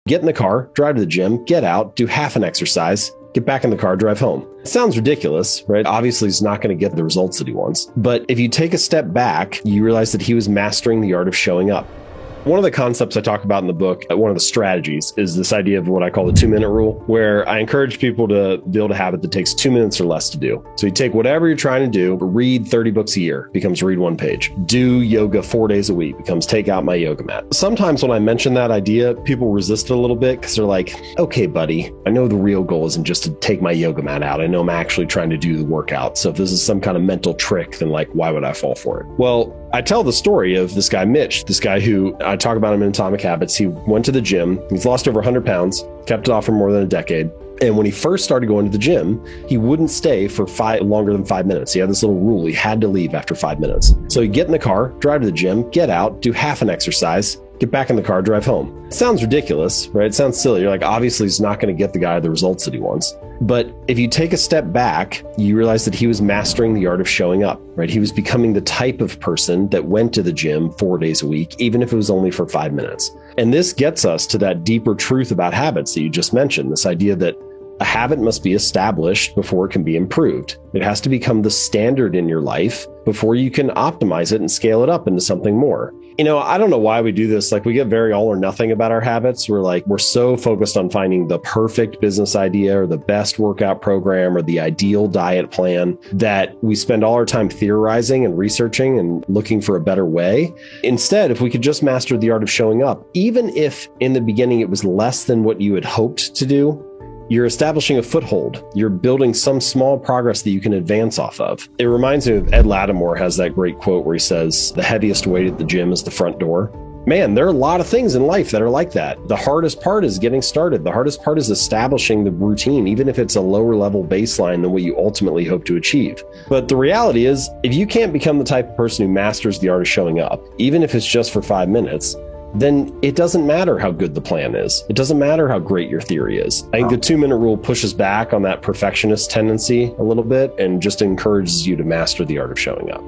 Get in the car, drive to the gym, get out, do half an exercise, get back in the car, drive home. It sounds ridiculous, right? Obviously, he's not going to get the results that he wants. But if you take a step back, you realize that he was mastering the art of showing up. One of the concepts I talk about in the book, one of the strategies, is this idea of what I call the 2-minute rule, where I encourage people to build a habit that takes 2 minutes or less to do. So you take whatever you're trying to do, read 30 books a year, becomes read 1 page. Do yoga 4 days a week, becomes take out my yoga mat. Sometimes when I mention that idea, people resist it a little bit because they're like, okay, buddy, I know the real goal isn't just to take my yoga mat out. I know I'm actually trying to do the workout. So if this is some kind of mental trick, then like, why would I fall for it? Well, I tell the story of this guy, Mitch, this guy who I talk about him in Atomic Habits. He went to the gym. He's lost over 100 pounds, kept it off for more than a decade. And when he first started going to the gym, he wouldn't stay for longer than 5 minutes. He had this little rule. He had to leave after 5 minutes. So he'd get in the car, drive to the gym, get out, do half an exercise, get back in the car, drive home. It sounds ridiculous, right? It sounds silly. You're like, obviously he's not going to get the guy the results that he wants. But if you take a step back, you realize that he was mastering the art of showing up, right? He was becoming the type of person that went to the gym 4 days a week, even if it was only for 5 minutes. And this gets us to that deeper truth about habits that you just mentioned, this idea that a habit must be established before it can be improved. It has to become the standard in your life before you can optimize it and scale it up into something more. You know, I don't know why we do this. Like, we get very all or nothing about our habits. We're so focused on finding the perfect business idea or the best workout program or the ideal diet plan that we spend all our time theorizing and researching and looking for a better way. Instead, if we could just master the art of showing up, even if in the beginning it was less than what you had hoped to do, you're establishing a foothold. You're building some small progress that you can advance off of. It reminds me of Ed Lattimore has that great quote where he says, the heaviest weight at the gym is the front door. Man, there are a lot of things in life that are like that. The hardest part is getting started. The hardest part is establishing the routine, even if it's a lower level baseline than what you ultimately hope to achieve. But the reality is, if you can't become the type of person who masters the art of showing up, even if it's just for 5 minutes, then it doesn't matter how good the plan is. It doesn't matter how great your theory is. I think the 2-minute rule pushes back on that perfectionist tendency a little bit and just encourages you to master the art of showing up.